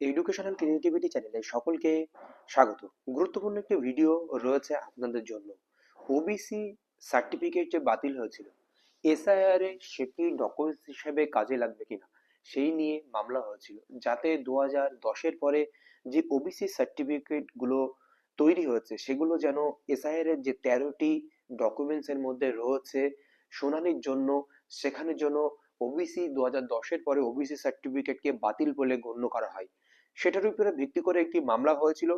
Educational creativity চ্যানেলে সকলকে স্বাগত। গুরুত্বপূর্ণ একটি ভিডিও রয়েছে আপনাদের জন্য। ওবিসি সার্টিফিকেট যে বাতিল হয়েছিল, এসআইআর এ সেটি ডকুমেন্টস হিসেবে কাজে লাগবে কিনা সেই নিয়ে মামলা হয়েছিল, যাতে 2010-এর পরে যে ওবিসি সার্টিফিকেট গুলো তৈরি হয়েছে সেগুলো যেন এসআইআর এর যে 13টি ডকুমেন্টস এর মধ্যে রয়েছে শুনানির জন্য, সেখানে যেন ওবিসি 2010-এর পরে ওবিসি সার্টিফিকেটকে বাতিল বলে গণ্য করা হয়। সেটার উপরে ভিত্তি করে একটি মামলা হয়েছিল।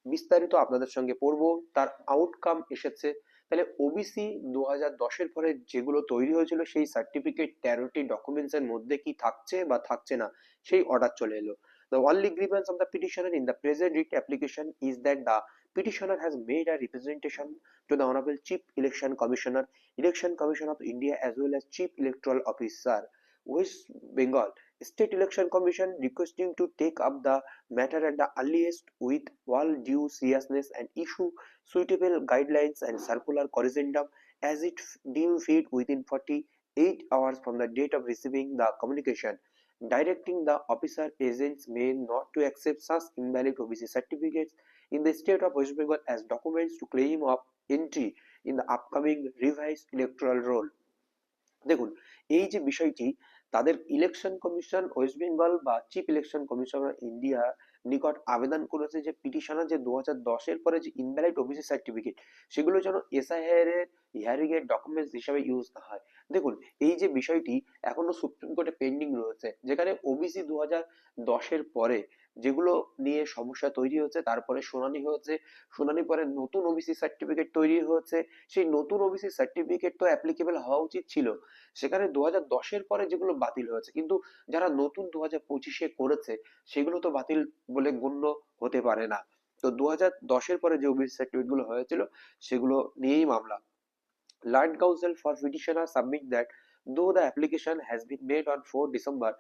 বিস্তারিত আপনাদের সঙ্গে পড়বো, তার আউটকাম এসেছে। তাহলে ওবিসি 2010-এর পরে যেগুলো তৈরি হয়েছিল সেই সার্টিফিকেট 13টি ডকুমেন্টস এর মধ্যে কি থাকছে বা থাকছে না সেই অর্ডার চলে এলো। The only grievance of the petitioner in the present writ application is that the petitioner has made a representation to the Honorable Chief Election Commissioner, Election Commission of India, as well as Chief Electoral Officer, West Bengal State Election Commission, requesting to take up the matter at the earliest with all due seriousness and issue suitable guidelines and circular corrigendum as it deem fit within 48 hours from the date of receiving the communication, directing the officer agents may not to accept such invalid OBC certificates in the state of West Bengal as documents to claim of entry in the upcoming revised electoral roll. দেখুন, এই যে বিষয়টি তাদের election commission West Bengal বা chief election commissioner India নিকট আবেদন করেছে যে পিটিশনার যে 2010-এর পরে যে ইনভ্যালিড ওবিসি সার্টিফিকেট সেগুলো যেন এসআইআর এর হিয়ারিং এর ডকুমেন্টস হিসেবে ইউজ না হয়। দেখুন, এই যে বিষয়টি এখনো সুপ্রিম কোর্টে পেন্ডিং রয়েছে, যেখানে ওবিসি 2010-এর পরে যেগুলো নিয়ে সমস্যা তৈরি হচ্ছে, তারপরে শুনানি হয়েছে, শুনানি পরে নতুন ওবিসি সার্টিফিকেট তৈরি হয়েছে। সেই নতুন ওবিসি সার্টিফিকেট তো অ্যাপ্লিকেবল হওয়া উচিত ছিল, সেখানে 2010-এর পরে যেগুলো বাতিল হয়েছে, কিন্তু যারা নতুন 2025-এ করেছে সেগুলো তো বাতিল বলে গণ্য হতে পারে না। তো 2010-এর পরে যে ওবিসি সার্টিফিকেট গুলো হয়েছিল সেগুলো নিয়েই মামলা। Land Council for petitioner submit that though the application has been made on 4 December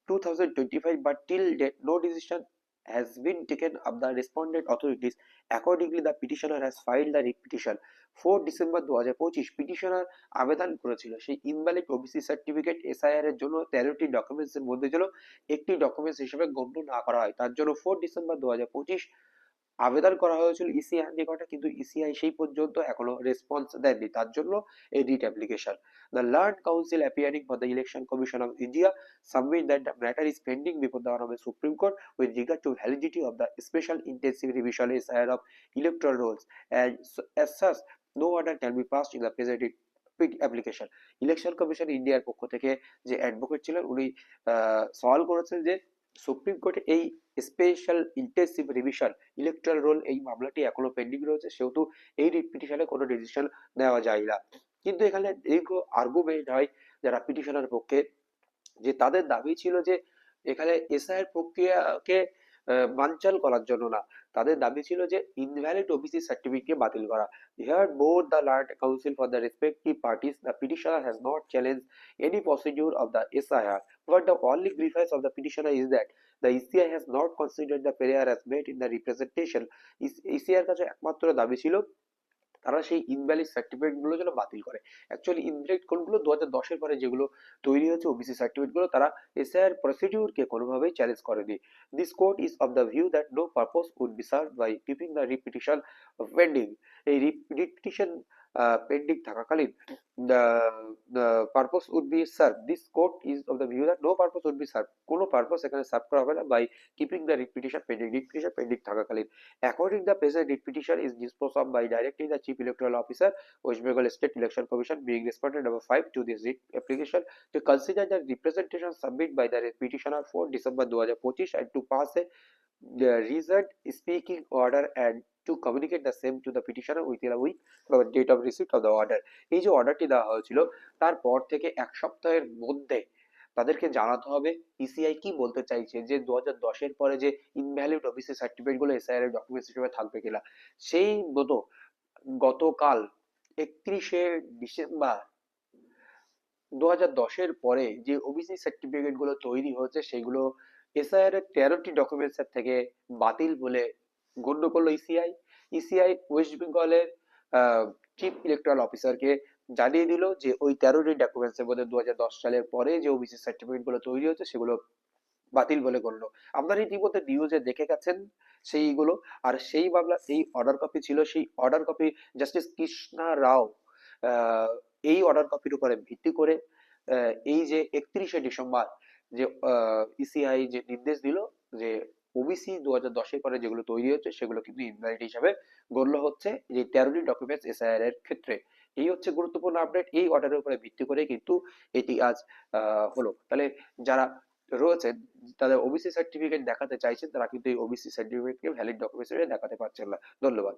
2025, but till date no decision has been taken of the respondent authorities. Accordingly, the petitioner has filed the petition 4 December 2025। Petitioner আবেদন করেছিল সেই invalid OBC certificate SIR এর জন্য 13টি documents এর মধ্যে যেন একটি documents হিসেবে গণ্য না করা হয়, তার জন্য 4 ডিসেম্বর 2025 আবেদন করা হয়েছিল ইসিআই নিকটে, কিন্তু ইসিআই সেই পর্যন্ত এখনো রেসপন্স দেননি, তার জন্য এই writ application. The learned council appearing for the election commission of India submit that the matter is pending before the Honorable Supreme Court with regard to validity of the special intensive revision SIR of electoral rolls, and as such no order can be passed in the present application. Election commission ইন্ডিয়ার পক্ষ থেকে যে advocate ছিলেন উনি সওয়াল করেছেন যে supreme কোর্টে এই special intensive revision electoral roll এই মামলাটি এখনো পেন্ডিং রয়েছে, সেহেতু এই রিট পিটিশনে কোনো ডিসিশন নেওয়া যায় না। কিন্তু এখানে দীর্ঘ আর্গুমেন্ট হয় যারা পিটিশনের পক্ষে, যে তাদের দাবি ছিল যে এখানে এসআইআর প্রক্রিয়াকে বানচাল করার জন্য না, তাদের দাবি ছিল যে ইনভ্যালিড ওবিসি সার্টিফিকেট বাতিল করা। Here both the learned counsel for the respective parties, the petitioner has not challenge any procedure of the SIR, but the only grievance of the petitioner is that the ECI has not considered the failure as made in the representation. ECI এর কাছে একমাত্র দাবি ছিল তারা সেই invalid certificate গুলো যেন বাতিল করে। অ্যাকচুয়ালি ইনভ্যালিড কোনগুলো 2010-এর পরে যেগুলো তৈরি হয়েছে ওবিসি সার্টিফিকেট গুলো, তারা এসআইআর প্রসিডিউর কে কোনোভাবেই চ্যালেঞ্জ করেনি। This court is of the view that no purpose would be serve by keeping the repetition pending. এই রিপিটিশন পেন্ডিং থাকাকালীন the purpose would be served. This court is of the view that no purpose would be served, কোনো purpose এখানে serve করা হবে না by keeping the repetition pending, repetition pending থাকাকালীন। According the present petition is disposed of by directing the Chief Electoral Officer, West Bengal State Election Commission, being respondent number 5 to this writ application, to consider the representation submitted by the petitioner for December 2025 and to pass a reasoned speaking order and to communicate the same to the petitioner within a week from the date of receipt of the order. এই যে অর্ডারটি দেওয়া হয়েছিল তারপর থেকে এক সপ্তাহের মধ্যে তাদেরকে জানাতে হবে ইসিআই কি বলতে চাইছে, যে 2010-এর পরে যে ইনভ্যালিড ওবিসি সার্টিফিকেট গুলো এসআইআর এর ডকুমেন্টস হিসেবে থাকবে কিনা। সেই মতো গতকাল 31শে ডিসেম্বর 2010-এর পরে যে ওবিসি সার্টিফিকেট গুলো তৈরি হয়েছে সেগুলো এসআইআর এর 13টি ডকুমেন্টস এর থেকে বাতিল বলে গণ্য করলো ইসিআই। ইসিআই ওয়েস্ট বেঙ্গলের চিফ ইলেকট্রাল অফিসারকে জানিয়ে দিল যে ওই 13টি ডকুমেন্টস এর মধ্যে 2010 সালের পরে যে ওবিসি সার্টিফিকেট গুলো তৈরি হয়েছে সেগুলো বাতিল বলে গণ্য। আপনারা ইতিমধ্যে নিউজে দেখে গেছেন সেইগুলো। আর সেই মামলা এই অর্ডার কপি ছিল, সেই অর্ডার কপি জাস্টিস কৃষ্ণা রাও এই অর্ডার কপির উপরে ভিত্তি করে এই যে 31শে ডিসেম্বর যে ইসিআই যে নির্দেশ দিল যে ওবিসি 2010-এর পরে যেগুলো তৈরি হচ্ছে সেগুলো কিন্তু ইনভ্যালিড হিসাবে গণ্য হচ্ছে এই 13টি ডকুমেন্টস এসআইআর এর ক্ষেত্রে। এই হচ্ছে গুরুত্বপূর্ণ আপডেট। এই অর্ডারের উপরে ভিত্তি করে কিন্তু এটি আজ হলো। তাহলে যারা রয়েছেন তাদের ওবিসি সার্টিফিকেট দেখাতে চাইছেন তারা কিন্তু এই ওবিসি সার্টিফিকেটকে ভ্যালিড ডকুমেন্টস হিসেবে দেখাতে পারছেন না। ধন্যবাদ।